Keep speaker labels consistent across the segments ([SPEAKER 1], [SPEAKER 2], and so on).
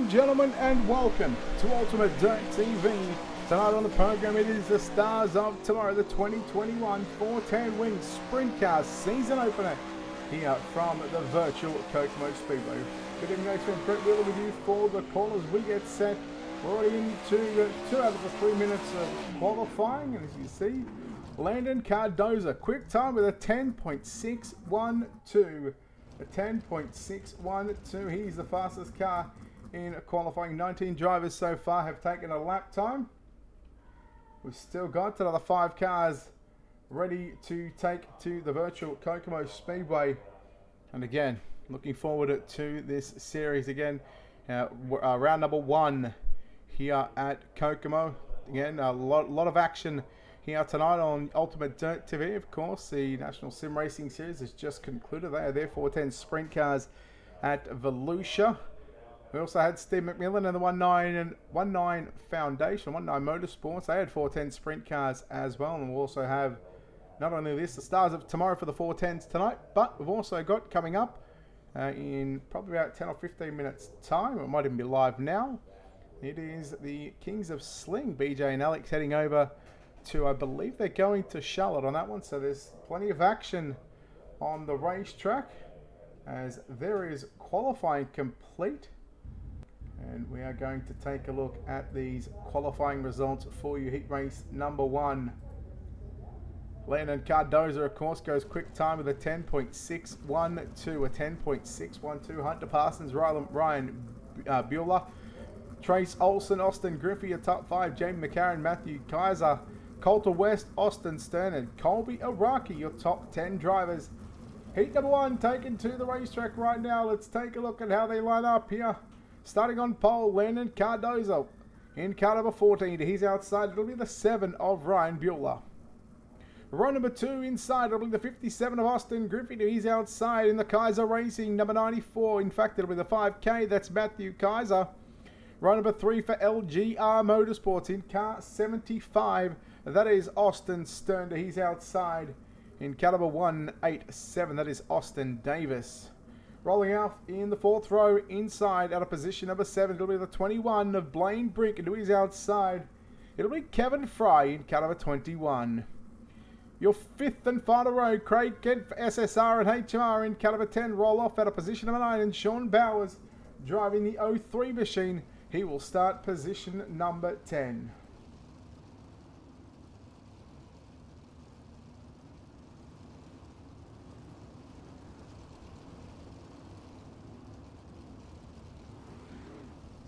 [SPEAKER 1] and gentlemen, and welcome to Ultimate Dirt TV. Tonight on the program, it is the stars of tomorrow, the 2021 410 Wings Sprint Cars season opener here from the virtual Kokomo Speedway. Good evening, guys. Brett Wheeler with you for the call as we get set. We're already into 2 out of the 3 minutes of qualifying, and as you see, Landon Cardoza, quick time with a 10.612. A 10.612. He's the fastest car in qualifying. 19 drivers so far have taken a lap time. We've still got another 5 cars ready to take to the virtual Kokomo Speedway. And again, looking forward to this series again. Round number 1 here at Kokomo. Again, a lot of action here tonight on Ultimate Dirt TV. Of course, the National Sim Racing Series has just concluded. They are their 410 sprint cars at Volusia. We also had Steve McMillan and the 19 Foundation, 19 Motorsports. They had 410 sprint cars as well. And we'll also have not only this, the stars of tomorrow for the 410s tonight, but we've also got coming up in probably about 10 or 15 minutes time. It might even be live now. It is the Kings of Sling, BJ and Alex, heading over to, I believe they're going to Charlotte on that one, so there's plenty of action on the racetrack as there is qualifying complete, and we are going to take a look at these qualifying results for you. Heat race number 1, Landon Cardoza, of course, goes quick time with a 10.612, a 10.612. Hunter Parsons, Ryan Bueller, Trace Olson, Austin Griffey, a top 5, Jamie McCarran, Matthew Kaiser, Coulter West, Austin Stern, and Colby Araki, your top 10 drivers. Heat number 1 taken to the racetrack right now. Let's take a look at how they line up here. Starting on pole, Landon Cardoza. In car number 14, he's outside. It'll be the 7 of Ryan Bueller. Row number 2 inside, it'll be the 57 of Austin Griffith. He's outside in the Kaiser Racing, number 94. In fact, it'll be the 5K. That's Matthew Kaiser. Row number 3 for LGR Motorsports in car 75. That is Austin Stern. He's outside in car number 187. That is Austin Davis. Rolling out in the 4th row inside out of position number 7. It'll be the 21 of Blaine Brink. And he's outside. It'll be Kevin Fry in car number 21. Your 5th and final row, Craig Kent for SSR and HMR in car number 10. Roll off out of position number 9. And Sean Bowers driving the 03 machine. He will start position number 10.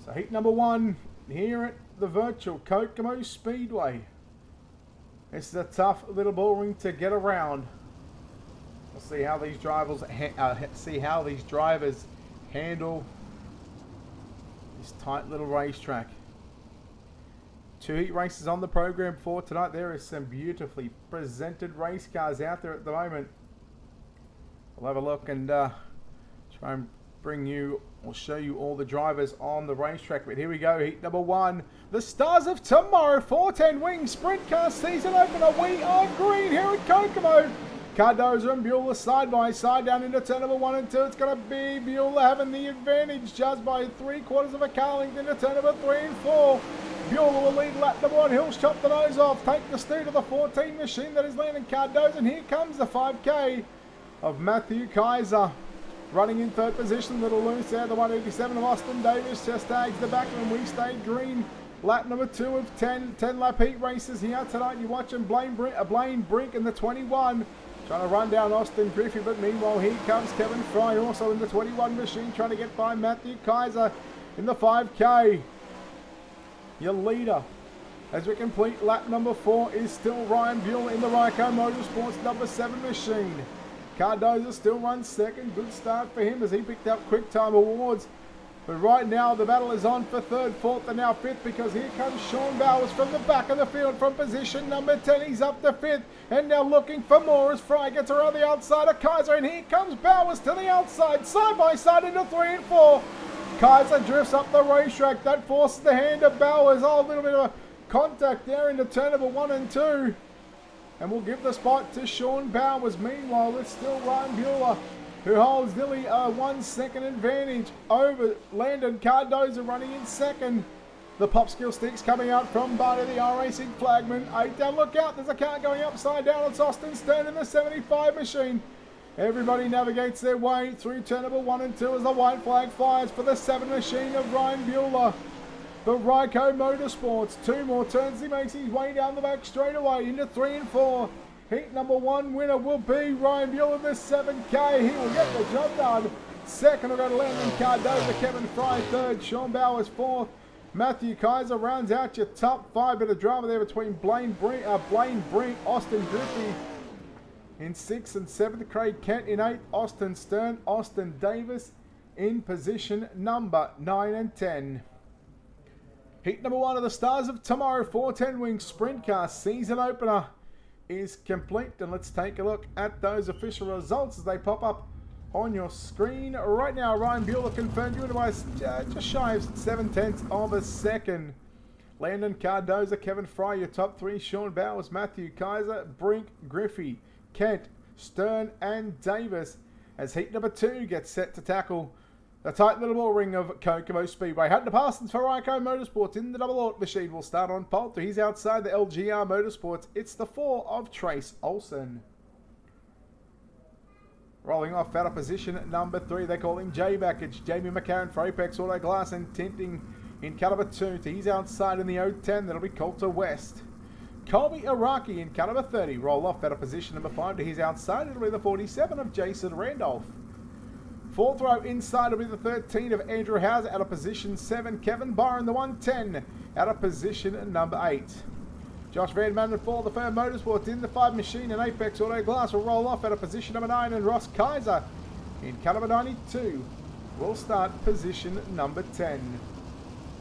[SPEAKER 1] So heat number 1 here at the virtual Kokomo Speedway. This is a tough little bull ring to get around. We'll see how these drivers handle this tight little racetrack. 2 heat races on the program for tonight. There is some beautifully presented race cars out there at the moment. We'll have a look and try and bring you or show you all the drivers on the racetrack. But here we go, heat number 1. The stars of tomorrow, 410 Wings Sprint Car season opener. We are green here at Kokomo. Cardoza and Bueller side by side down into turn number 1 and 2. It's going to be Bueller having the advantage just by 3/4 of a car length into turn number 3 and 4. Bueller will lead lap number 1. He'll chop the nose off, take the steer to the 14 machine that is Landon Cardoza. And here comes the 5K of Matthew Kaiser. Running in 3rd position, little loose there, the 187 of Austin Davis just tags the back and we stay green. Lap number 2 of 10 lap heat races here tonight. You're watching Blaine Brink in the 21. Trying to run down Austin Griffey, but meanwhile here comes Kevin Fry, also in the 21 machine, trying to get by Matthew Kaiser in the 5K. Your leader, as we complete lap number 4, is still Ryan Bueller in the Ryco Motorsports number 7 machine. Cardoza still runs 2nd. Good start for him as he picked up quick time awards. But right now the battle is on for 3rd, 4th and now 5th, because here comes Sean Bowers from the back of the field from position number 10. He's up to 5th and now looking for more as Fry gets around the outside of Kaiser, and here comes Bowers to the outside, side by side into 3 and 4. Kaiser drifts up the racetrack. That forces the hand of Bowers. Oh, a little bit of a contact there into turn number 1 and 2. And we'll give the spot to Sean Bowers. Meanwhile, it's still Ryan Bueller who holds nearly a 1 second advantage over Landon Cardoza running in second. The Popsicle Sticks coming out from Barney, the R-Racing flagman. 8 down, look out, there's a car going upside down. It's Austin Stern in the 75 machine. Everybody navigates their way through turn number 1 and 2 as the white flag flies for the 7 machine of Ryan Bueller. For Ryco Motorsports, 2 more turns. He makes his way down the back straight away into 3 and 4. Heat number 1 winner will be Ryan Bueller in the 7K. He will get the job done. Second will go to Landon Cardoza, Kevin Fry third, Sean Bowers fourth. Matthew Kaiser rounds out your top 5. Bit of drama there between Blaine Brink, Austin Griffey in 6th and 7th. Craig Kent in 8th. Austin Stern, Austin Davis in position number 9 and 10. Heat number 1 of the Stars of Tomorrow 410 Wing Sprint Car season opener is complete. And let's take a look at those official results as they pop up on your screen right now. Ryan Bueller confirmed you by just shy of 7/10 of a second. Landon Cardoza, Kevin Fry, your top 3. Sean Bowers, Matthew Kaiser, Brink, Griffey, Kent, Stern and Davis as heat number 2 gets set to tackle the tight little ball ring of Kokomo Speedway. Hunter Parsons for Ryco Motorsports in the double auto machine will start on pole. He's outside the LGR Motorsports. It's the 4 of Trace Olsen. Rolling off out of position at number 3, they call him J-Back. It's Jamie McCarran for Apex Auto Glass and Tinting in caliber 2. He's outside in the 010. That'll be Coulter West. Colby Araki in caliber 30. Roll off out of position number 5 to his outside. It'll be the 47 of Jason Randolph. 4th row inside will be the 13 of Andrew Hauser out of position 7. Kevin Byron, the 110, out of position number 8. Josh Van Manen for the Firm Motorsports in the 5 machine and Apex Auto Glass will roll off out of position number 9. And Ross Kaiser in caliber 92 will start position number 10.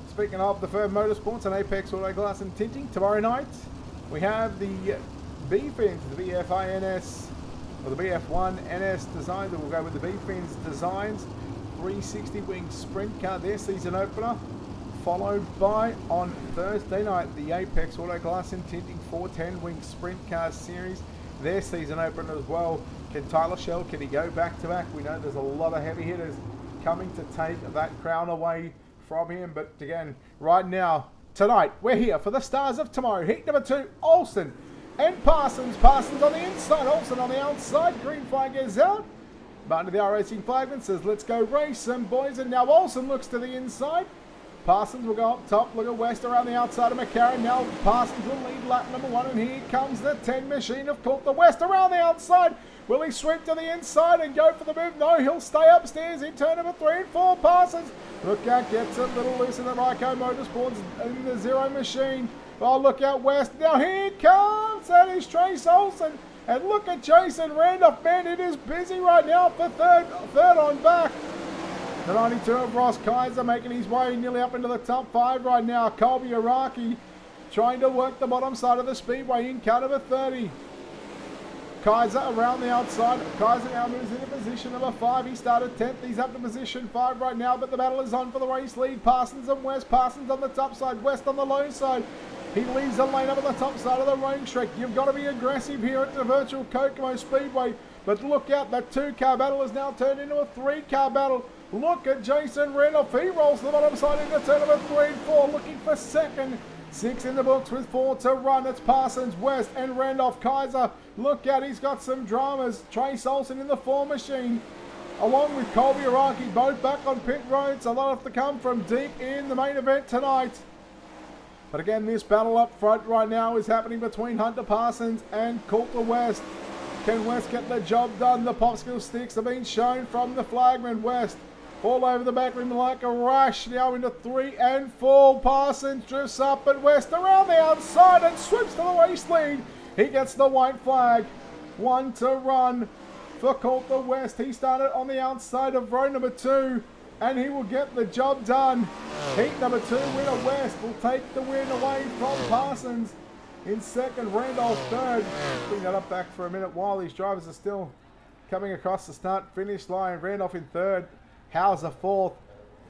[SPEAKER 1] Speaking of the Firm Motorsports and Apex Auto Glass and Tinting, tomorrow night we have the B-Fins, the BFINS, or the BF1 NS design. We'll go with the B-Fins Designs 360 Wing Sprint Car, their season opener. Followed by, on Thursday night, the Apex Auto Glass and Tinting 410 Wing Sprint Car Series, their season opener as well. Can Tyler Shell, can he go back to back? We know there's a lot of heavy hitters coming to take that crown away from him. But again, right now, tonight, we're here for the Stars of Tomorrow. Heat number 2, Olsen and Parsons. Parsons on the inside, Olsen on the outside. Green flag is out. Martin, the R-Racing flagman, says, let's go race some boys. And now Olsen looks to the inside. Parsons will go up top. Look at West around the outside of McCarran. Now Parsons will lead lap number 1. And here comes the 10 machine of Coulter West around the outside. Will he sweep to the inside and go for the move? No, he'll stay upstairs in turn number 3 and 4. Parsons, look out, gets a little loose in the Ryco Motorsports in the 0 machine. Oh, look out West. Now here comes, that is Trace Olsen. And look at Jason Randolph. Man, it is busy right now for third on back. The 92 of Ross Kaiser making his way nearly up into the top 5 right now. Colby Araki trying to work the bottom side of the speedway in car number 30. Kaiser around the outside. Kaiser now moves into position number 5. He started 10th. He's up to position 5 right now, but the battle is on for the race lead. Parsons and West. Parsons on the top side. West on the low side. He leaves the lane up on the top side of the racetrack. You've got to be aggressive here at the virtual Kokomo Speedway. But look out, that 2-car battle has now turned into a 3-car battle. Look at Jason Randolph. He rolls the bottom side into turn number 3 and 4, looking for second. 6 in the books with 4 to run. It's Parsons, West, and Randolph. Kaiser, look out, he's got some dramas. Trace Olsen in the 4 machine, along with Colby Araki, both back on pit roads. A lot have to come from deep in the main event tonight. But again, this battle up front right now is happening between Hunter Parsons and Coulter West. Can West get the job done? The Popsicle Sticks have been shown from the flagman. West all over the back rim like a rush. Now into 3 and 4. Parsons drifts up, but West around the outside and swoops to the race lead. He gets the white flag. 1 to run for Coulter West. He started on the outside of row number 2, and he will get the job done. Heat number 2 winner West will take the win away from Parsons. In second, Randolph third. Bring that up back for a minute while these drivers are still coming across the start-finish line. Randolph in third. Hauser fourth.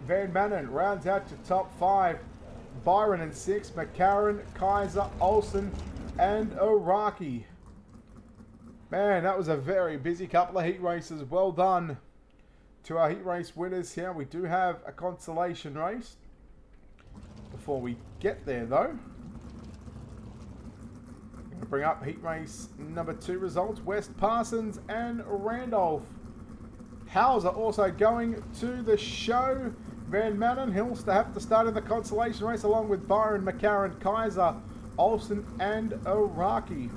[SPEAKER 1] Van Manen rounds out to top 5. Byron in 6th. McCarran, Kaiser, Olsen, and Araki. Man, that was a very busy couple of heat races. Well done to our heat race winners here. We do have a consolation race. Before we get there though, I'm going to bring up heat race number 2 results. West Parsons and Randolph. Hauser also going to the show. Van Manen, he'll have to start in the consolation race along with Byron, McCarran, Kaiser, Olsen and Iraqi.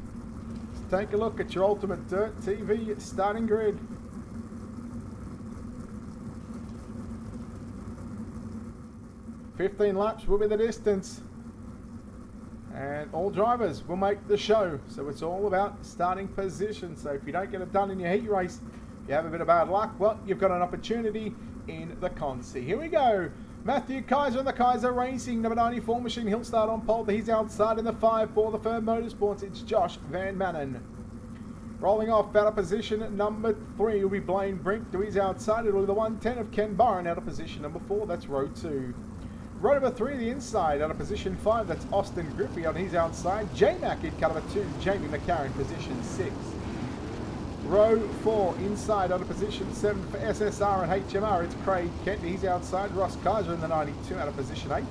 [SPEAKER 1] So take a look at your Ultimate Dirt TV starting grid. "15 laps will be the distance, and all drivers will make the show, so it's all about starting position. So if you don't get it done in your heat race, if you have a bit of bad luck, well, you've got an opportunity in the consi. Here we go. Matthew Kaiser in the Kaiser Racing, number 94 machine. He'll start on pole. He's outside in the 5 for the Firm Motorsports. It's Josh Van Manen. Rolling off out of position number 3 will be Blaine Brink. He's outside. It'll be the 110 of Ken Byron out of position number 4. That's row 2. Row number 3, the inside, out of position 5, that's Austin Griffey on his outside. J-Mac in car number 2, Jamie McCarran, position 6. Row 4, inside, out of position 7 for SSR and HMR, it's Craig Kent, he's outside. Ross Kaiser in the 92, out of position 8.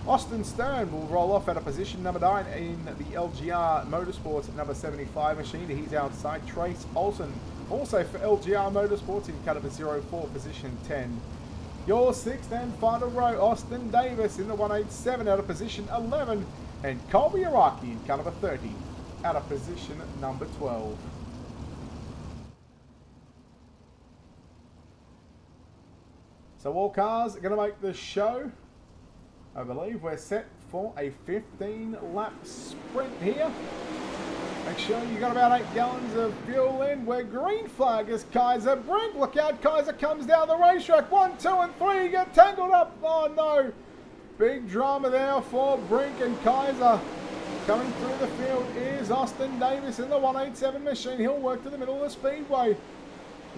[SPEAKER 1] Austin Stern will roll off out of position number 9 in the LGR Motorsports number 75 machine, he's outside. Trace Olsen, also for LGR Motorsports, in car number 04, position 10. Your 6th and final row, Austin Davis in the 187 out of position 11, and Colby Iraqi in car number 30 out of position number 12. So all cars are going to make the show. I believe we're set for a 15-lap sprint here. Make sure you got about 8 gallons of fuel in. We're green flag is Kaiser. Brink, look out, Kaiser comes down the racetrack. 1, 2 and 3, get tangled up. Oh no. Big drama there for Brink and Kaiser. Coming through the field is Austin Davis in the 187 machine. He'll work to the middle of the speedway.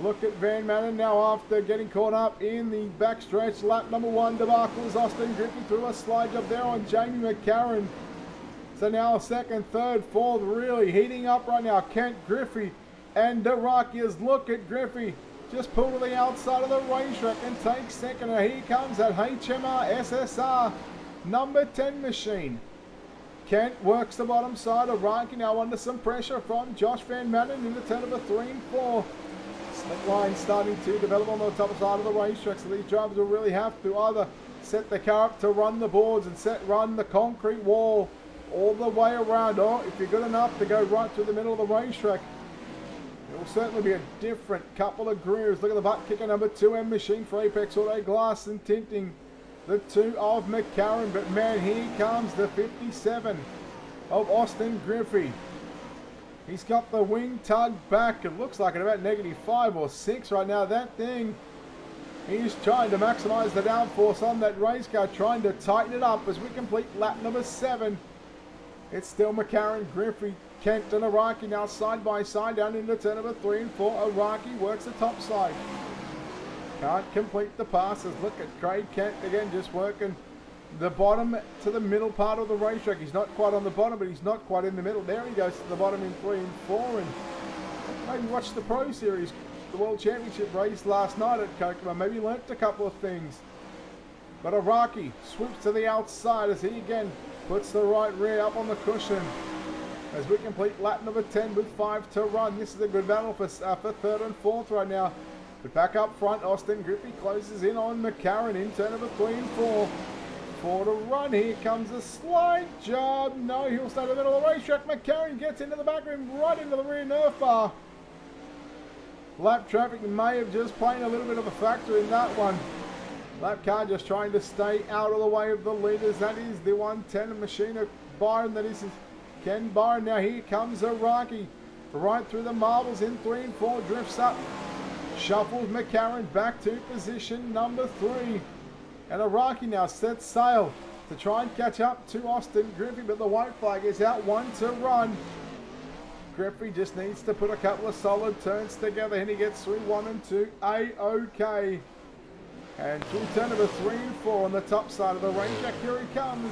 [SPEAKER 1] Look at Van Manen now after getting caught up in the backstretch. Lap number 1 debacle is Austin Griffey through a slide job there on Jamie McCarran. So now 2nd, 3rd, 4th really heating up right now. Kent, Griffey and Darakias. Look at Griffey. Just pull to the outside of the racetrack and take 2nd. And here comes that HMR SSR number 10 machine. Kent works the bottom side of Raki now under some pressure from Josh Van Manen in the turn number 3 and 4. Slick line starting to develop on the top side of the racetrack, so these drivers will really have to either set the car up to run the boards and run the concrete wall all the way around, or if you're good enough to go right through the middle of the racetrack, it will certainly be a different couple of grooves. Look at the butt kicker number 2M machine for Apex Auto Glass and Tinting, the 2 of McCarran, but man, here comes the 57 of Austin Griffey. He's got the wing tug back. It looks like at about -5 or 6 right now. That thing, he's trying to maximize the downforce on that race car, trying to tighten it up as we complete lap number 7. It's still McCarran, Griffey, Kent and Iraqi now side by side down into turn number 3 and 4. Iraqi works the top side. Can't complete the passes. Look at Craig Kent again, just working the bottom to the middle part of the racetrack. He's not quite on the bottom, but he's not quite in the middle. There he goes to the bottom in 3 and 4. And maybe watch the Pro Series, the World Championship race last night at Kokomo. Maybe learnt a couple of things. But Iraqi swoops to the outside as he again puts the right rear up on the cushion as we complete lap number 10 with 5 to run. This is a good battle for 3rd and 4th right now. But back up front, Austin Griffey closes in on McCarran in turn number 3 and 4. 4 to run. Here comes a slide job. No, he'll stay in the middle of the racetrack. McCarran gets into the back rim, right into the rear Nerf bar. Lap traffic may have just played a little bit of a factor in that one. Lap car just trying to stay out of the way of the leaders. That is the 110 machine of Byron. That is Ken Byron. Now here comes Iraqi. Right through the marbles in 3 and 4. Drifts up. Shuffles McCarran back to position number 3. And Iraqi now sets sail to try and catch up to Austin Griffey. But the white flag is out. 1 to run. Griffey just needs to put a couple of solid turns together. And he gets through 1 and 2. A-OK. And through turn number 3 and 4 on the top side of the racetrack, here he comes.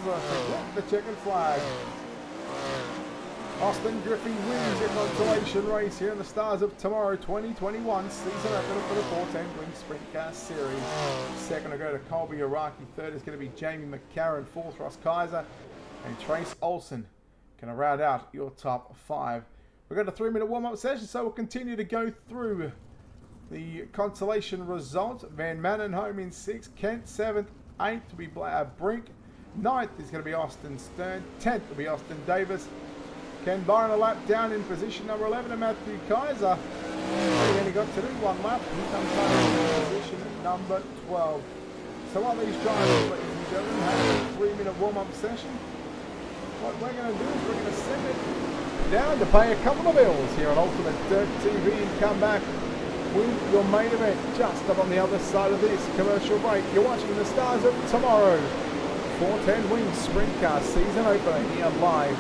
[SPEAKER 1] The checkered flag. Austin Griffey wins a consolation race here in the Stars of Tomorrow 2021 season opener for the 410 Wing Sprint Car Series. Second to go to Colby Iraqi. Third is going to be Jamie McCarron. Fourth, Ross Kaiser. And Trace Olsen going to round out your top 5. We've got a 3-minute warm-up session, so we'll continue to go through the consolation results. Van Manen home in 6th. Kent 7th. 8th will be Brink. 9th is going to be Austin Stern. 10th will be Austin Davis. Ken Byron a lap down in position number 11, and Matthew Kaiser. He only got to do 1 lap. He comes home in position number 12. So while these drivers, ladies and gentlemen, have a 3-minute warm-up session, what we're going to do is we're going to send it down to pay a couple of bills here on Ultimate Dirt TV and come back with your main event just up on the other side of this commercial break. You're watching the Stars of Tomorrow 410 Wing Sprint Car season opener here live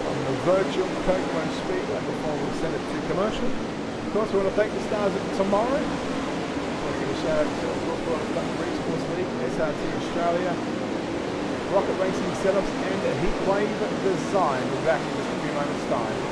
[SPEAKER 1] on the virtual Kokomo Speedway before we send it to commercial. Of course, we want to thank the Stars of Tomorrow. I want to give a shout out to the Sports League, SRT Australia, Rocket Racing Setups, and Heatwave Design. We'll be back in just a few moments' time.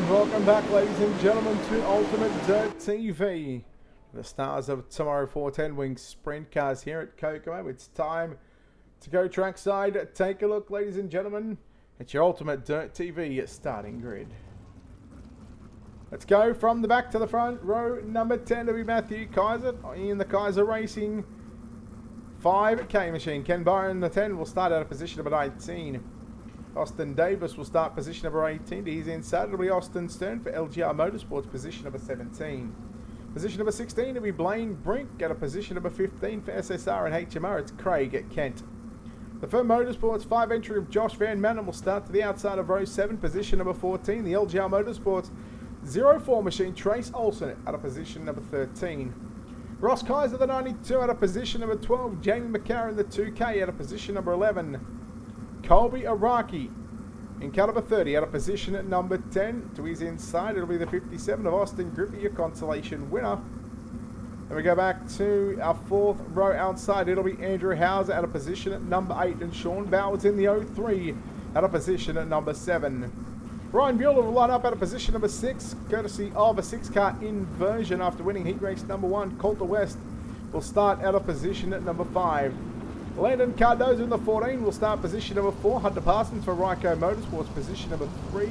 [SPEAKER 1] Welcome back, ladies and gentlemen, to Ultimate Dirt TV. The Stars of Tomorrow 410 Wing Sprint Cars here at Kokomo. It's time to go trackside. Take a look, ladies and gentlemen, at your Ultimate Dirt TV starting grid. Let's go from the back to the front. Row number 10 to be Matthew Kaiser in the Kaiser Racing 5K machine. Ken Byron, the 10, will start out of position number 19. Austin Davis will start position number 18. He's inside. It'll be Austin Stern for LGR Motorsports, position number 17. Position number 16 will be Blaine Brink at a position number 15 for SSR and HMR. It's Craig at Kent. The Firm Motorsports 5 entry of Josh Van Manen will start to the outside of row 7, position number 14. The LGR Motorsports 04 machine, Trace Olsen at a position number 13. Ross Kaiser, the 92, at a position number 12. Jamie McCarron, the 2K, at a position number 11. Colby Iraqi in caliber 30 at a position at number 10. To his inside, it'll be the 57 of Austin Griffey, your consolation winner. Then we go back to our 4th row outside. It'll be Andrew Hauser at a position at number 8. And Sean Bowers in the 03 at a position at number 7. Ryan Bueller will line up at a position number 6, courtesy of a 6-car inversion after winning heat race number 1. Coulter West will start at a position at number 5. Landon Cardozo in the 14 will start position number 4. Hunter Parsons for Ryco Motorsports, position number 3.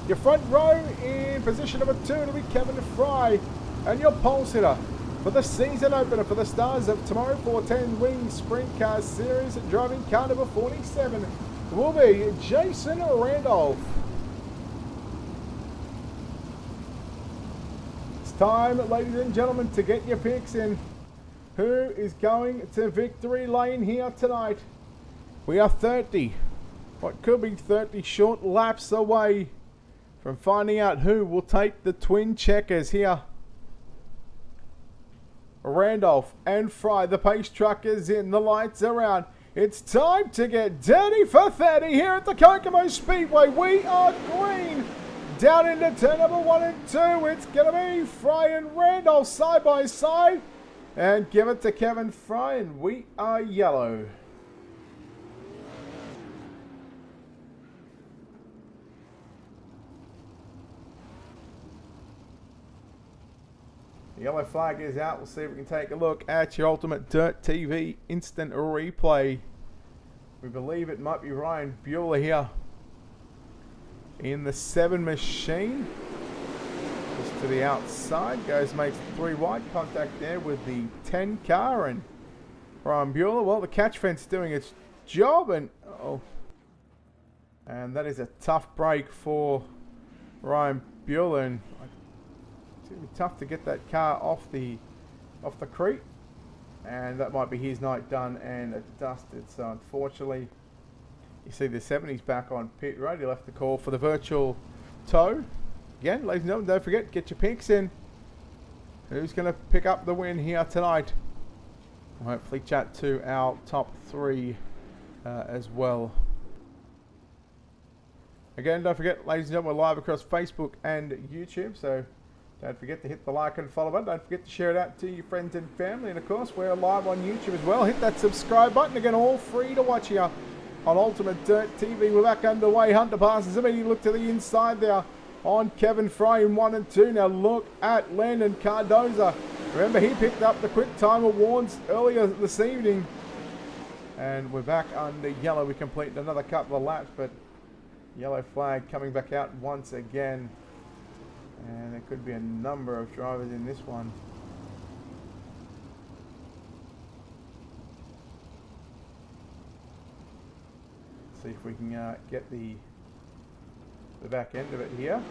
[SPEAKER 1] Your front row in position number 2 will be Kevin Fry. And your pole sitter for the season opener for the stars of tomorrow 410 winning Sprint Cars Series. Driving car number 47 will be Jason Randolph. It's time, ladies and gentlemen, to get your picks in. Who is going to victory lane here tonight? We are 30, what could be 30 short laps away from finding out who will take the twin checkers here. Randolph and Fry, the pace truck is in, the lights are out. It's time to get dirty for 30 here at the Kokomo Speedway. We are green. Down into turn number 1 and 2. It's going to be Fry and Randolph side by side. And give it to Kevin Fry, and we are yellow. The yellow flag is out. We'll see if we can take a look at your Ultimate Dirt TV instant replay. We believe it might be Ryan Bueller here in the 7 machine. Just to the outside. Goes, makes 3 wide contact there with the 10 car. And Ryan Bueller, well, the catch fence doing its job. And that is a tough break for Ryan Bueller. And it's going to be tough to get that car off the creek, and that might be his night done and dusted. So unfortunately, you see the 70s back on pit road. He'll have to call for the virtual tow. Again, ladies and gentlemen, don't forget, get your picks in. Who's going to pick up the win here tonight? We'll hopefully chat to our top 3 as well. Again, don't forget, ladies and gentlemen, we're live across Facebook and YouTube, so don't forget to hit the like and follow button. Don't forget to share it out to your friends and family. And of course, we're live on YouTube as well. Hit that subscribe button. Again, all free to watch here on Ultimate Dirt TV. We're back underway. Hunter passes immediately. Look to the inside there on Kevin Fry in 1 and 2. Now look at Landon Cardoza. Remember, he picked up the quick time awards earlier this evening. And we're back under yellow. We completed another couple of laps, but yellow flag coming back out once again. And there could be a number of drivers in this one. See if we can get the back end of it here.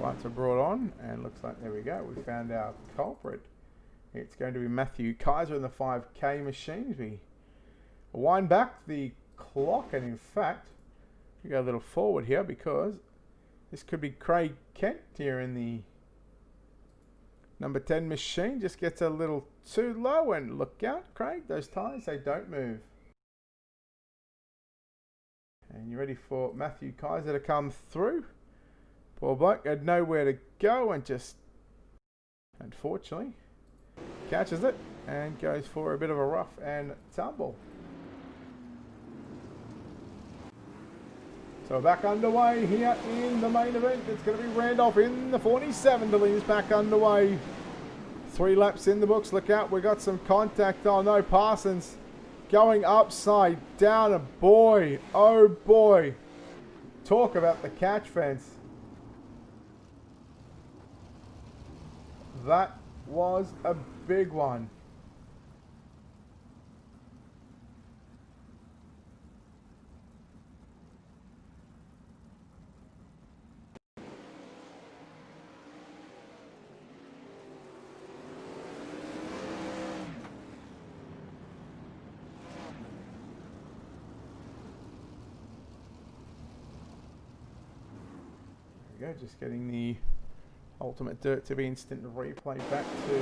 [SPEAKER 1] Lights are brought on, and looks like, there we go, we found our culprit. It's going to be Matthew Kaiser in the 5K machines. We wind back the clock, and in fact, we go a little forward here because this could be Craig Kent here in the number 10 machine. Just gets a little too low, and look out, Craig, those tyres, they don't move. And you're ready for Matthew Kaiser to come through. Poor bloke had nowhere to go and just, unfortunately, catches it and goes for a bit of a rough and tumble. So back underway here in the main event. It's going to be Randolph in the 47 to lead us back underway. 3 laps in the books. Look out, we got some contact. Oh no, Parsons going upside down. And boy, oh boy, talk about the catch fence. That was a big one. There we go, just getting the Ultimate Dirt TV instant replay back to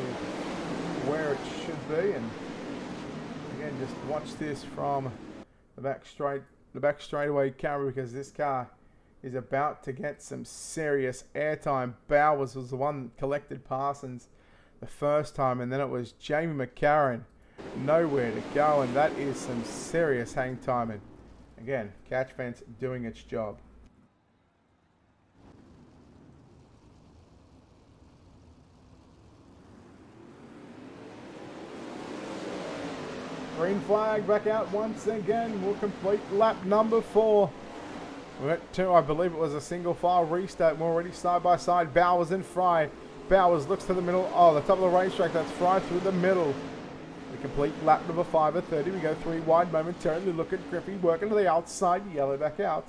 [SPEAKER 1] where it should be, and again, just watch this from the back straightaway camera, because this car is about to get some serious airtime. Bowers was the one that collected Parsons the first time, and then it was Jamie McCarran, nowhere to go, and that is some serious hang timing. Again, catch fence doing its job. Green flag back out once again. We'll complete lap number 4. We went to, I believe it was a single file restart. We're already side by side. Bowers and Fry. Bowers looks to the middle. Oh, the top of the racetrack. That's Fry through the middle. We complete lap number 5 at 30. We go 3 wide momentarily. Look at Griffey working to the outside. Yellow back out.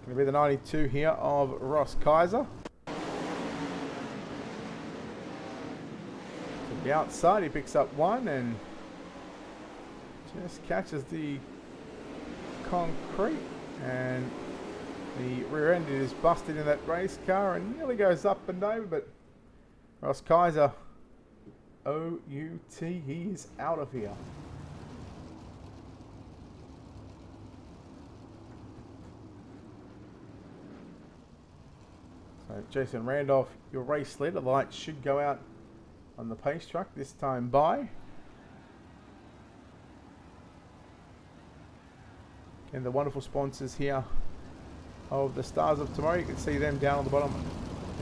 [SPEAKER 1] Going to be the 92 here of Ross Kaiser. To the outside, he picks up 1 and just catches the concrete, and the rear end is busted in that race car and nearly goes up and over, but Ross Kaiser, O-U-T, he is out of here. So Jason Randolph, your race leader. The lights should go out on the pace truck this time by. And the wonderful sponsors here of the Stars of Tomorrow. You can see them down on the bottom.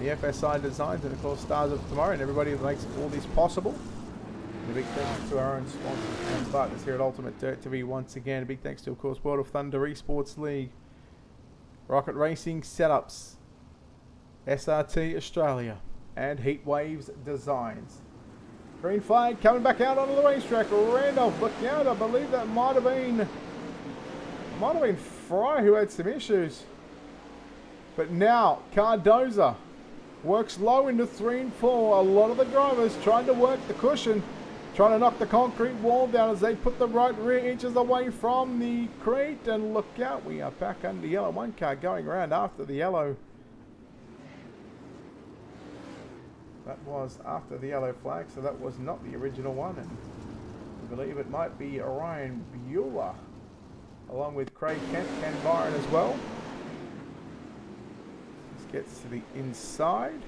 [SPEAKER 1] The FSI Designs and of course Stars of Tomorrow, and everybody that makes all this possible. And a big thanks to our own sponsors and partners here at Ultimate Dirt TV once again. A big thanks to of course World of Thunder Esports League, Rocket Racing Setups, SRT Australia, and Heat Waves Designs. Green flag coming back out onto the racetrack. Randolph, look out. I believe that might have been Fry who had some issues. But now Cardoza works low into 3 and 4. A lot of the drivers trying to work the cushion, trying to knock the concrete wall down as they put the right rear inches away from the crate. And look out, we are back under yellow. 1 car going around after the yellow. That was after the yellow flag, so that was not the original one. And I believe it might be Orion Bueller, along with Craig Kent, Ken Byron as well. This gets to the inside.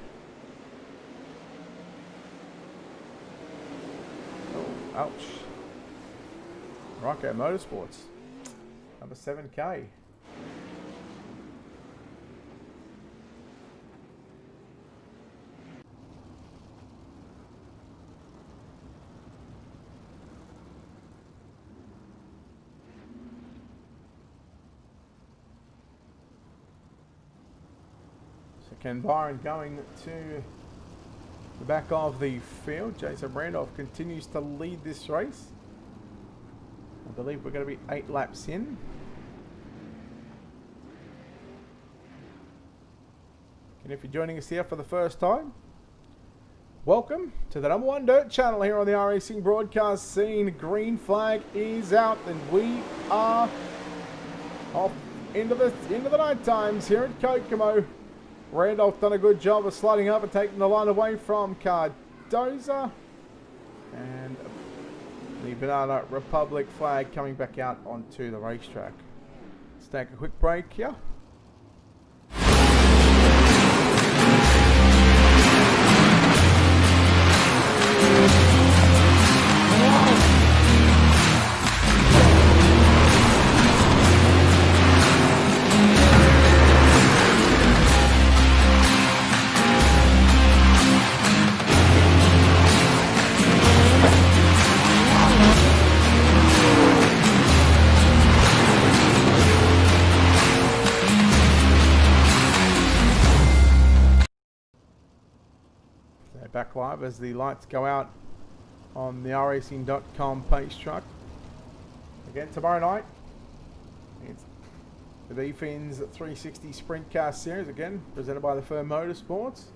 [SPEAKER 1] Oh, ouch. Ryko Motorsports, number 7K. Ken Byron going to the back of the field. Jason Randolph continues to lead this race. I believe we're going to be 8 laps in. And if you're joining us here for the first time, welcome to the #1 Dirt channel here on the iRacing broadcast scene. Green flag is out and we are off into the night times here at Kokomo. Randolph done a good job of sliding up and taking the line away from Cardoza. And the Banana Republic flag coming back out onto the racetrack. Let's take a quick break here. Back live as the lights go out on the racing.com pace truck. Again tomorrow night, it's the B-Fins 360 Sprint Car Series, again presented by the firm Motorsports.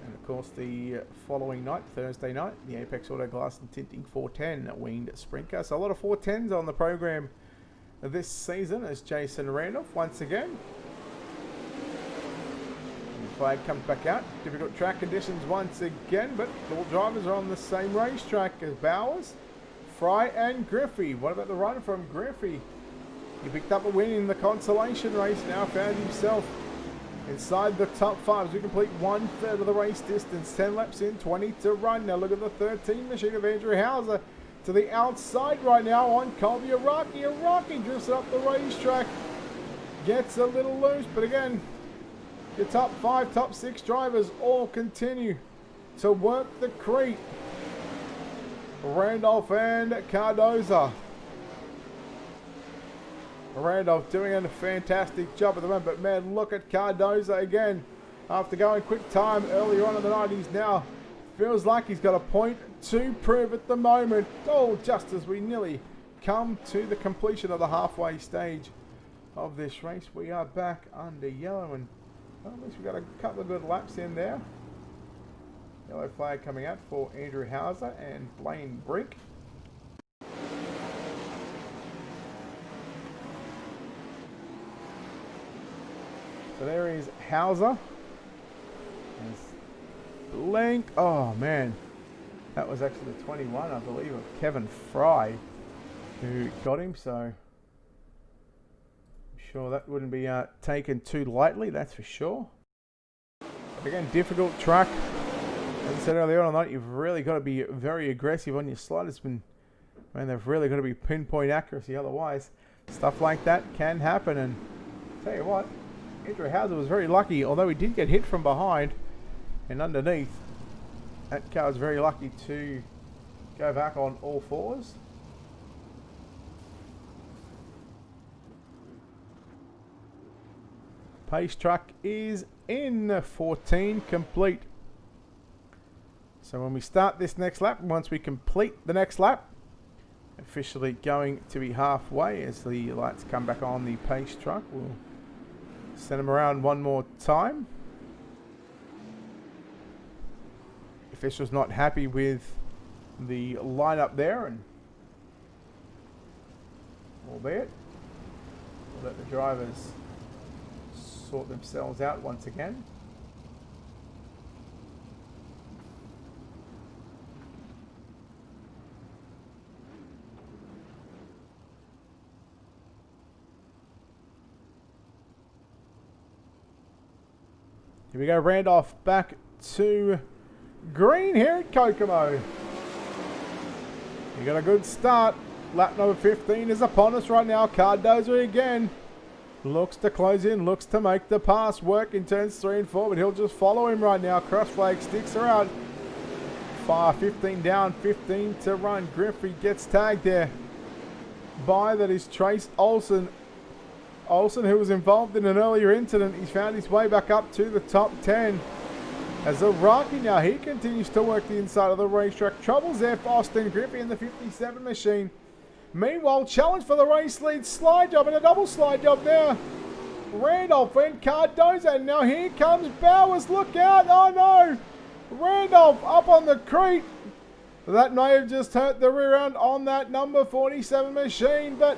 [SPEAKER 1] And of course the following night, Thursday night, the Apex Auto Glass and Tinting 410 winged sprint car. So a lot of 410s on the program this season as Jason Randolph once again. Flag comes back out. Difficult track conditions once again, but all drivers are on the same racetrack as Bowers, Fry and Griffey. What about the run from Griffey? He picked up a win in the consolation race, now found himself inside the top 5 as we complete 1/3 of the race distance. 10 laps in, 20 to run. Now look at the 13 machine of Andrew Hauser to the outside right now on Colby Araki. Araki drifts up the racetrack, gets a little loose, but again, your top 5, top 6 drivers all continue to work the creep. Randolph and Cardoza. Randolph doing a fantastic job at the moment, but man, look at Cardoza again. After going quick time earlier on in the night, he's now feels like he's got a point to prove at the moment. Oh, just as we nearly come to the completion of the halfway stage of this race, we are back under yellow, and well, at least we've got a couple of good laps in there. Yellow flag coming out for Andrew Hauser and Blaine Brink. So there is Hauser. There's Blank. Oh man, that was actually the 21, I believe, of Kevin Fry who got him. So I'm sure that wouldn't be taken too lightly, that's for sure. But again, difficult track. As I said earlier on, you've really got to be very aggressive on your slide. It's been, man, they've really got to be pinpoint accuracy. Otherwise, stuff like that can happen. And tell you what, Andrew Hauser was very lucky, although he did get hit from behind and underneath. That car was very lucky to go back on all fours. Pace truck is in 14 complete. So when we start this next lap, once we complete the next lap, officially going to be halfway as the lights come back on the pace truck. We'll send them around one more time. Official's not happy with the lineup there, and albeit we'll let the drivers sort themselves out once again. Here we go, Randolph back to green here at Kokomo. You got a good start. Lap number 15 is upon us right now. Cardoza again. Looks to close in, looks to make the pass work in turns 3 and 4, but he'll just follow him right now. Cross flag sticks are out. 15 down, 15 to run. Griffey gets tagged there by, that is Trace Olsen. Olsen, who was involved in an earlier incident, he's found his way back up to the top 10. As Iraqi now, he continues to work the inside of the racetrack. Troubles there for Austin Griffey in the 57 machine. Meanwhile, challenge for the race lead, slide job and a double slide job there. Randolph and Cardoza, and now here comes Bowers, look out, oh no! Randolph up on the creep. That may have just hurt the rear end on that number 47 machine, but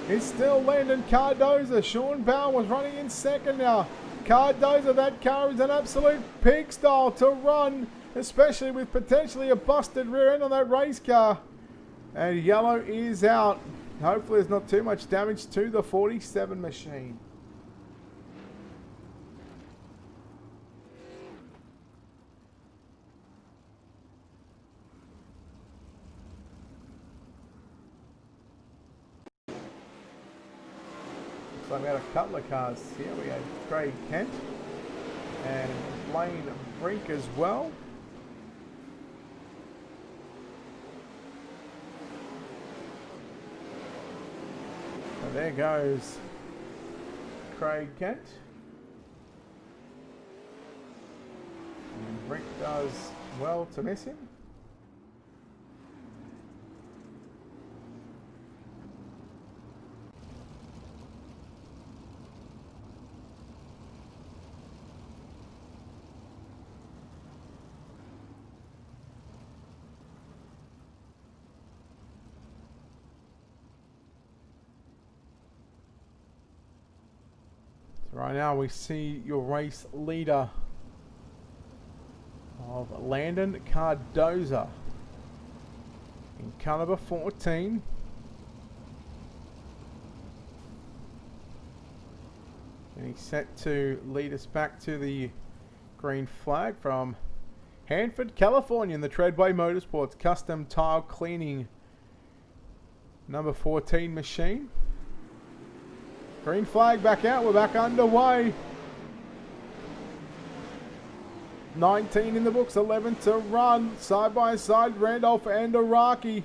[SPEAKER 1] it's still Landon Cardoza. Sean Bauer was running in second now. Cardoza, that car is an absolute pigsty to run, especially with potentially a busted rear end on that race car. And yellow is out. Hopefully there's not too much damage to the 47 machine. So we had a couple of cars here. We had Craig Kent and Blaine Brink as well. So there goes Craig Kent. And Brink does well to miss him. Right now we see your race leader of Landon Cardoza in car number 14. And he's set to lead us back to the green flag from Hanford, California in the Treadway Motorsports Custom Tile Cleaning number 14 machine. Green flag back out, we're back underway. 19 in the books, 11 to run. Side by side, Randolph and Iraqi.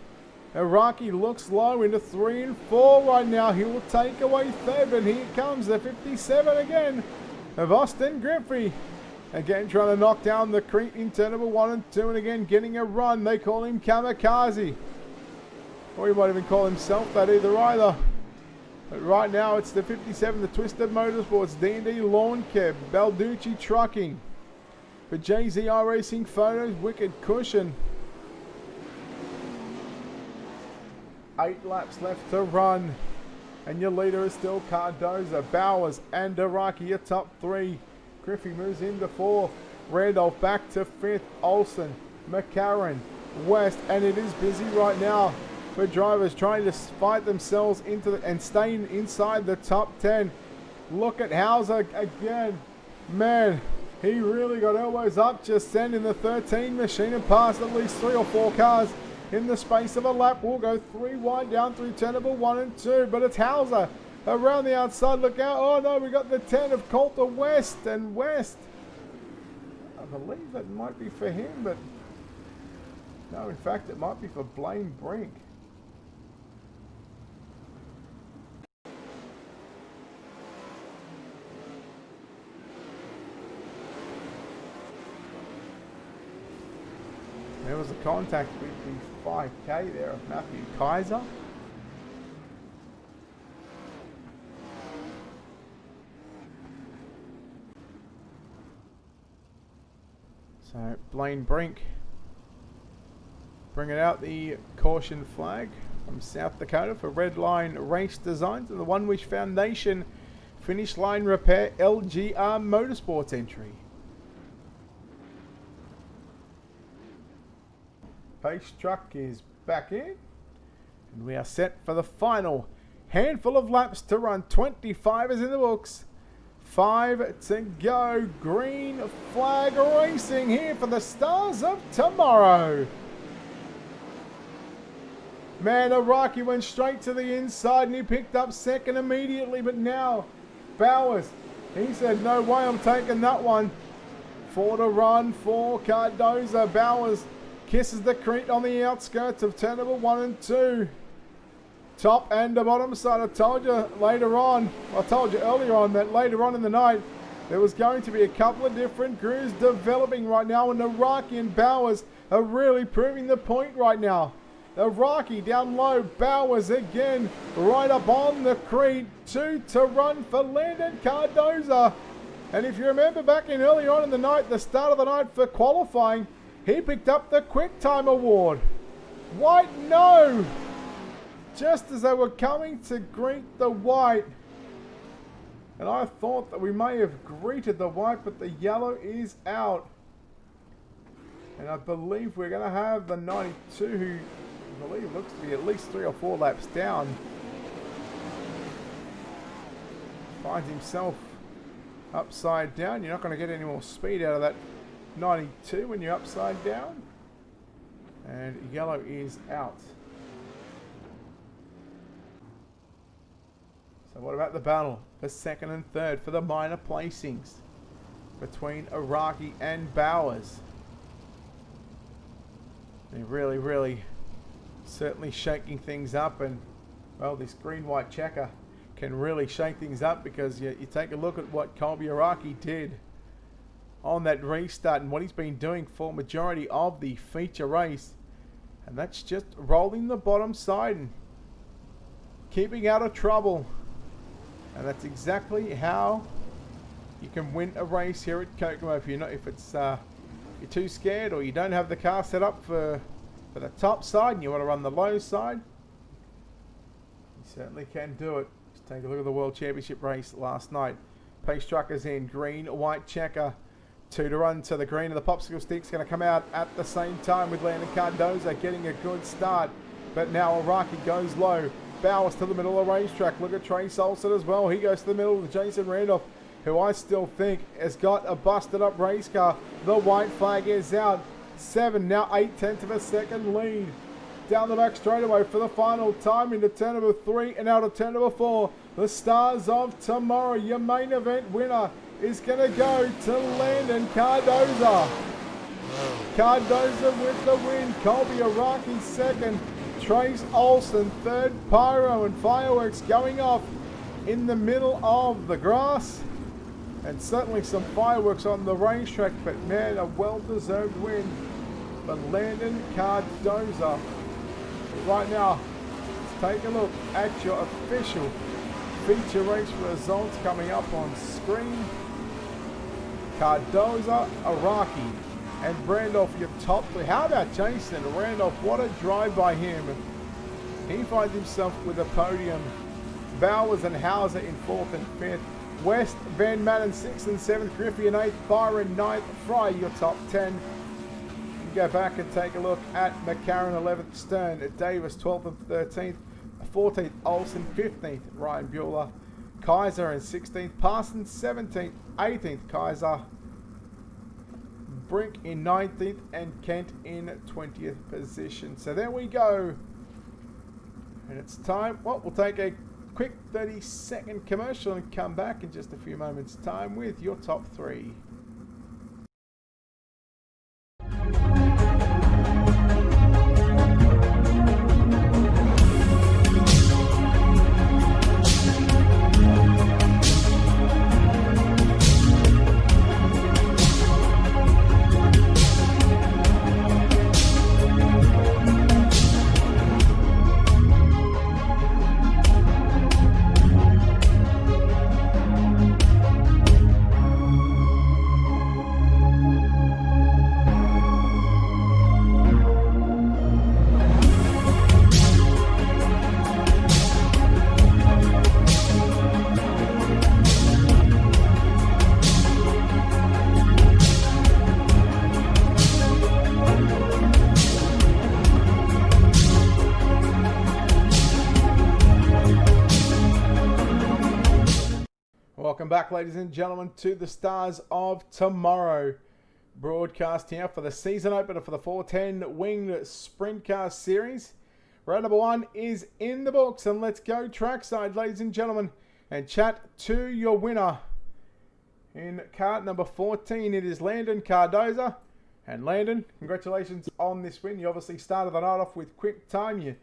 [SPEAKER 1] Iraqi looks low into 3 and 4 right now. He will take away third, and here comes the 57 again of Austin Griffey. Again, trying to knock down the Crete in turn number 1 and 2, and again getting a run. They call him Kamikaze. Or he might even call himself that either. But right now, it's the 57, the Twisted Motorsports, D&D Lawn Care, Balducci Trucking. For JZR Racing Photos, Wicked Cushion. 8 laps left to run. And your leader is still Cardoza, Bowers, and Iraqi, your top 3. Griffey moves into 4th. Randolph back to 5th. Olsen, McCarran, West, and it is busy right now for drivers trying to fight themselves into and staying inside the top 10. Look at Hauser again. Man, he really got elbows up just then in the 13 machine and passed at least 3 or 4 cars in the space of a lap. We'll go 3 wide down through turn number 1 and 2, but it's Hauser around the outside. Look out. Oh no, we got the 10 of Coulter West, and West, I believe that might be for him, but no, in fact it might be for Blaine Brink. There was a contact with the 5K there of Matthew Kaiser. So Blaine Brink bringing out the caution flag from South Dakota for Red Line Race Designs and the One Wish Foundation Finish Line Repair LGR Motorsports entry. Pace truck is back in, and we are set for the final handful of laps to run. 25 is in the books, 5 to go. Green flag racing here for the Stars of Tomorrow. Man, Iraqi went straight to the inside and he picked up second immediately, but now Bowers, he said no way, I'm taking that one. 4 to run for Cardoza. Bowers kisses the Crete on the outskirts of turn number 1 and 2. Top and the bottom side. I told you earlier on that later on in the night there was going to be a couple of different crews developing right now, and Iraqi and Bowers are really proving the point right now. Iraqi down low, Bowers again right up on the Crete. 2 to run for Landon Cardoza. And if you remember back in earlier on in the night, the start of the night for qualifying, he picked up the Quick Time Award. White, no! Just as they were coming to greet the white. And I thought that we may have greeted the white, but the yellow is out. And I believe we're going to have the 92, who I believe looks to be at least 3 or 4 laps down. Finds himself upside down. You're not going to get any more speed out of that 92 when you're upside down. And yellow is out. So what about the battle for second and third for the minor placings between Iraqi and Bowers? They're really certainly shaking things up, and well, this green-white checker can really shake things up, because you take a look at what Colby Iraqi did on that restart and what he's been doing for majority of the feature race, and that's just rolling the bottom side and keeping out of trouble. And that's exactly how you can win a race here at Kokomo. If you're too scared, or you don't have the car set up for the top side and you want to run the low side, you certainly can do it. Just take a look at the World Championship race last night. Pace truckers in green, white checker. 2 to run to the green, and the popsicle stick's going to come out at the same time with Landon Cardoza getting a good start. But now Iraqi goes low. Bowers to the middle of the racetrack. Look at Trace Olsen as well. He goes to the middle with Jason Randolph, who I still think has got a busted up race car. The white flag is out. 7, now 8/10 of a second lead. Down the back straightaway for the final time into turn number 3 and out of turn number 4. The Stars of Tomorrow, your main event winner is going to go to Landon Cardoza. Cardoza with the win. Colby Araki second. Trace Olsen third. Pyro and fireworks going off in the middle of the grass. And certainly some fireworks on the racetrack, but man, a well-deserved win for Landon Cardoza. Right now, let's take a look at your official feature race results coming up on screen. Cardoza, Araki, and Randolph, your top three. How about Jason Randolph? What a drive by him. He finds himself with a podium. Bowers and Hauser in 4th and 5th. West, Van Matten 6th and 7th. Griffey in 8th. Byron 9th. Fry, your top 10. You go back and take a look at McCarran 11th. Stern, Davis 12th and 13th. 14th, Olsen 15th. Ryan Bueller. Kaiser in 16th. Parsons 17th. 18th, Kaiser. Brink in 19th and Kent in 20th position. So there we go. And it's time. Well, we'll take a quick 30-second commercial and come back in just a few moments' time with your top three. Welcome back, ladies and gentlemen, to the Stars of Tomorrow broadcast here for the season opener for the 410 Winged Sprint Car Series. Round number 1 is in the books, and let's go trackside, ladies and gentlemen, and chat to your winner. In cart number 14, it is Landon Cardoza. And Landon, congratulations on this win. You obviously started the night off with quick time. You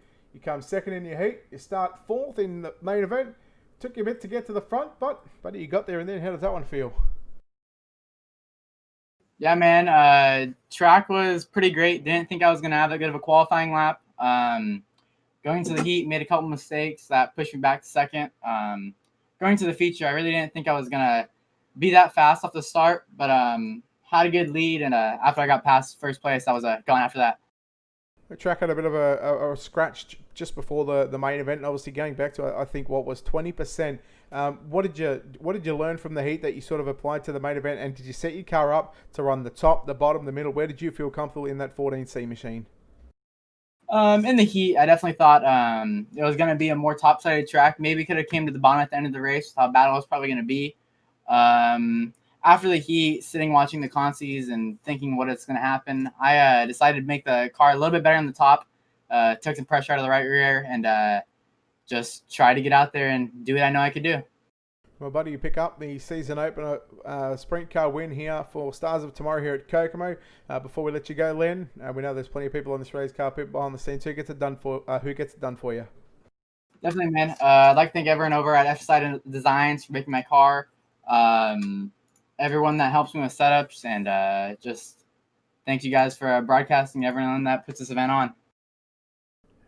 [SPEAKER 1] come second in your heat. You start 4th in the main event. Took you a bit to get to the front, but you got there. And then how does that one feel?
[SPEAKER 2] Yeah, man. Track was pretty great. Didn't think I was going to have that good of a qualifying lap. Going to the heat, made a couple mistakes that pushed me back to second. Going to the feature, I really didn't think I was going to be that fast off the start, but had a good lead. And after I got past first place, I was going after that.
[SPEAKER 1] The track had a bit of a scratch just before the main event, and obviously going back to I think what was 20%. What did you learn from the heat that you sort of applied to the main event, and did you set your car up to run the top, the bottom, the middle? Where did you feel comfortable in that 14C machine?
[SPEAKER 2] In the heat, I definitely thought it was going to be a more top-sided track. Maybe could have came to the bottom at the end of the race. How bad it was probably going to be. After the heat, sitting watching the consies and thinking what is going to happen, I decided to make the car a little bit better on the top. Took some pressure out of the right rear and just tried to get out there and do what I know I could do.
[SPEAKER 1] Well, buddy, you pick up the season opener sprint car win here for Stars of Tomorrow here at Kokomo. Before we let you go, Len, we know there's plenty of people on this race car pit behind the scenes. Who gets it done for you?
[SPEAKER 2] Definitely, man. I'd like to thank everyone over at F-Side Designs for making my car. Everyone that helps me with setups, and just thank you guys for broadcasting, everyone that puts this event on.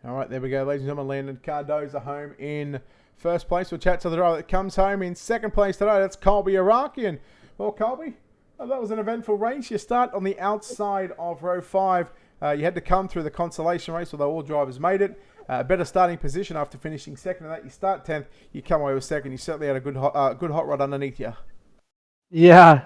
[SPEAKER 1] All right, there we go, ladies and gentlemen. Landon Cardoza home in first place. We'll chat to the driver that comes home in second place today. That's Colby Arakian. Well, Colby, that was an eventful race. You start on the outside of row 5. You had to come through the consolation race, although all drivers made it. Better starting position after finishing second in that. You start 10th, you come away with second. You certainly had a good hot rod underneath you.
[SPEAKER 3] Yeah,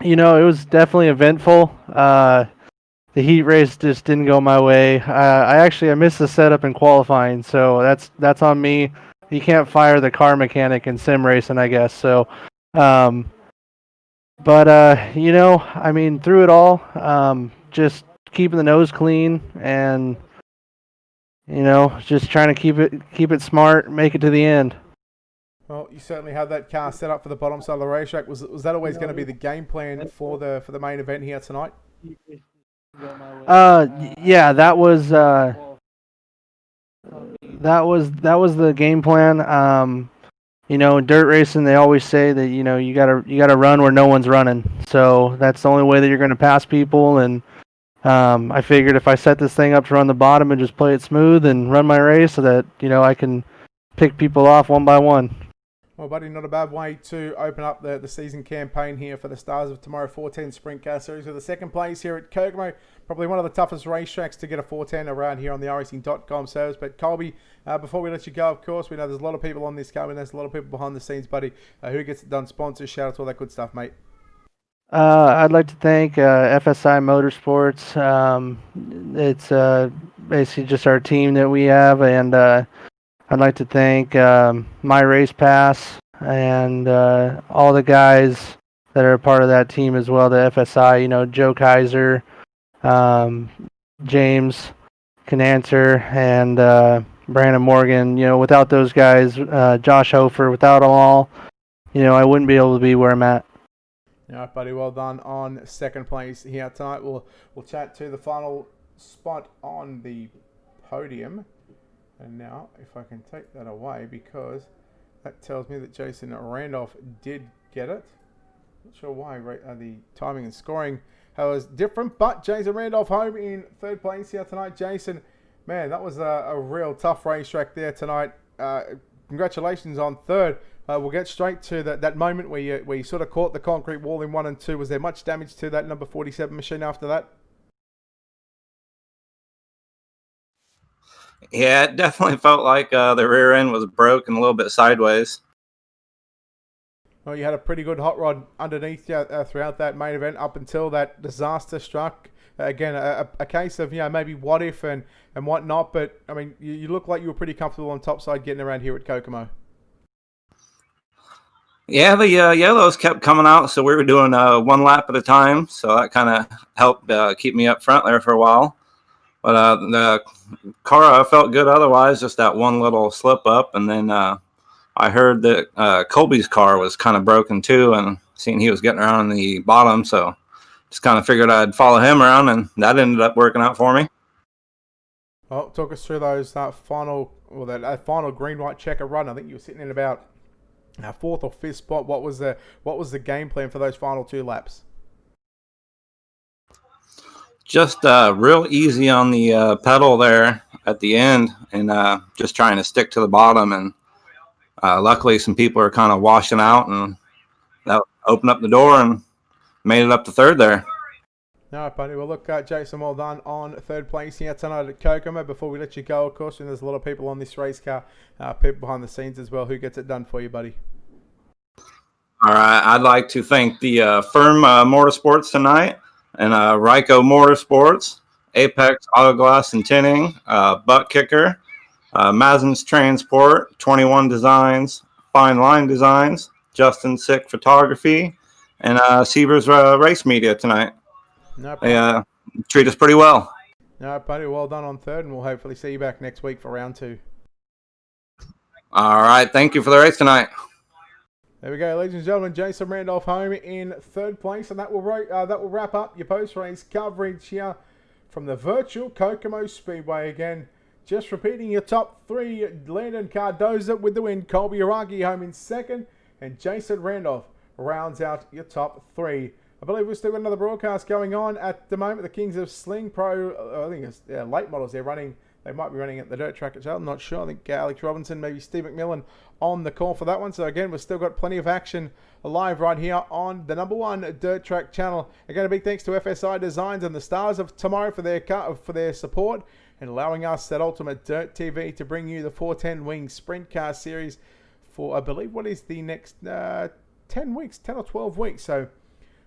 [SPEAKER 3] it was definitely eventful. The heat race just didn't go my way. I missed the setup in qualifying, so that's on me. You can't fire the car mechanic in sim racing, I guess. So, through it all, just keeping the nose clean and just trying to keep it smart, make it to the end.
[SPEAKER 1] Well, you certainly had that car set up for the bottom side of the racetrack. Was that always going to be the game plan for the main event here tonight?
[SPEAKER 3] Yeah, that was the game plan. You know, in dirt racing, they always say that you gotta run where no one's running. So that's the only way that you're going to pass people. And I figured if I set this thing up to run the bottom and just play it smooth and run my race, so that I can pick people off one by one.
[SPEAKER 1] Well, buddy, not a bad way to open up the season campaign here for the Stars of Tomorrow 410 Sprint Car Series with the second place here at Kokomo. Probably one of the toughest racetracks to get a 410 around here on the iRacing.com service. But Colby, before we let you go, of course, we know there's a lot of people on this car, and there's a lot of people behind the scenes, buddy. Who gets it done? Sponsors, shout out to all that good stuff, mate.
[SPEAKER 3] I'd like to thank FSI Motorsports. It's basically just our team that we have, and I'd like to thank My Race Pass and all the guys that are a part of that team as well, the FSI, Joe Kaiser, James Canancer, and Brandon Morgan. Without those guys, Josh Hofer, without them all, I wouldn't be able to be where I'm at.
[SPEAKER 1] All right, buddy, well done on second place here tonight. We'll chat to the final spot on the podium. And now, if I can take that away, because that tells me that Jason Randolph did get it. Not sure why the timing and scoring was different, but Jason Randolph home in third place here tonight. Jason, man, that was a real tough racetrack there tonight. Congratulations on third. We'll get straight to that moment where you sort of caught the concrete wall in 1 and 2. Was there much damage to that number 47 machine after that?
[SPEAKER 4] Yeah, it definitely felt like the rear end was broke and a little bit sideways.
[SPEAKER 1] Well, you had a pretty good hot rod underneath you throughout that main event up until that disaster struck. Again, a case of maybe what if and what not. But I mean, you look like you were pretty comfortable on top side getting around here at Kokomo.
[SPEAKER 4] Yeah, the yellows kept coming out, so we were doing 1 lap at a time. So that kind of helped keep me up front there for a while. But the car felt good otherwise, just that one little slip up. And then I heard that Colby's car was kind of broken too, and seeing he was getting around in the bottom. So just kind of figured I'd follow him around, and that ended up working out for me.
[SPEAKER 1] Well, talk us through those final green-white checker run. I think you were sitting in about 4th or 5th spot. What was the game plan for those final 2 laps?
[SPEAKER 4] Just real easy on the pedal there at the end, and just trying to stick to the bottom. And luckily, some people are kind of washing out, and that opened up the door and made it up to third there.
[SPEAKER 1] All right, buddy. Well, look, Jason, well done on third place here tonight at Kokomo. Before we let you go, of course, and there's a lot of people on this race car, people behind the scenes as well. Who gets it done for you, buddy?
[SPEAKER 4] All right, I'd like to thank the Firm Motorsports tonight, and Ryko Motorsports, Apex Auto Glass and Tinning, Butt Kicker, Mazin's Transport, 21 Designs, Fine Line Designs, Justin Sick Photography, and Sievers Race Media tonight.
[SPEAKER 1] No
[SPEAKER 4] They treat us pretty well.
[SPEAKER 1] All right, buddy. Well done on third, and we'll hopefully see you back next week for round 2.
[SPEAKER 4] All right, thank you for the race tonight.
[SPEAKER 1] There we go, ladies and gentlemen. Jason Randolph home in third place, and that will wrap up your post-race coverage here from the virtual Kokomo Speedway. Again, just repeating your top 3: Landon Cardoza with the win, Colby Araki home in second, and Jason Randolph rounds out your top 3. I believe we've still got another broadcast going on at the moment. The Kings of Sling Pro, I think it's late models they're running. They might be running at the dirt track itself. I'm not sure. I think Alex Robinson, maybe Steve McMillan on the call for that one. So again, we've still got plenty of action live right here on the #1 dirt track channel. Again, a big thanks to FSI Designs and the Stars of Tomorrow for their support and allowing us at Ultimate Dirt TV to bring you the 410 Wing Sprint Car Series for, I believe, what is the next 10 weeks, 10 or 12 weeks. So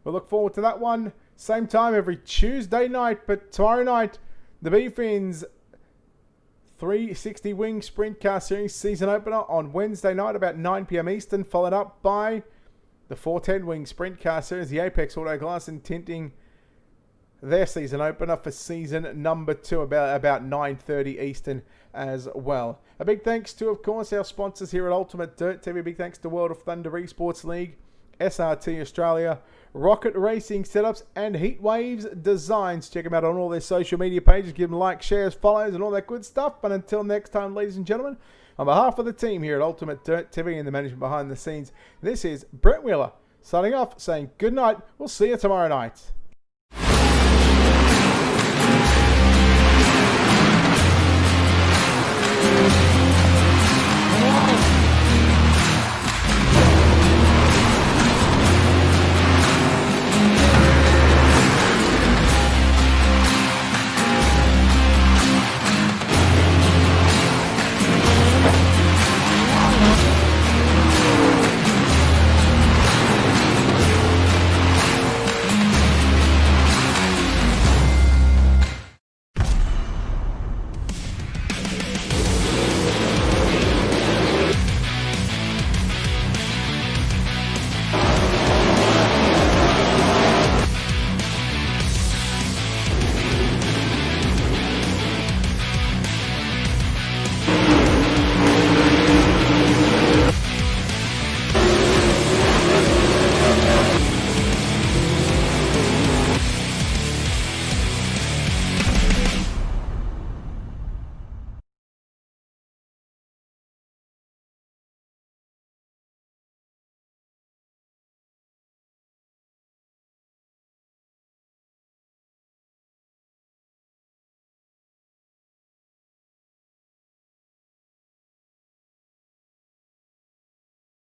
[SPEAKER 1] we'll look forward to that one. Same time every Tuesday night, but tomorrow night, the B-Fins 360 Wing Sprint Car Series season opener on Wednesday night about 9 p.m. Eastern, followed up by the 410 Wing Sprint Car Series, the Apex Auto Glass and Tinting their season opener for season number 2, about 9:30 Eastern as well. A big thanks to, of course, our sponsors here at Ultimate Dirt TV. Big thanks to World of Thunder Esports League, SRT Australia, Rocket Racing Setups, and Heatwaves Designs. Check them out on all their social media pages. Give them likes, shares, follows, and all that good stuff. But until next time, ladies and gentlemen, on behalf of the team here at Ultimate Dirt TV and the management behind the scenes, this is Brett Wheeler signing off, saying good night. We'll see you tomorrow night.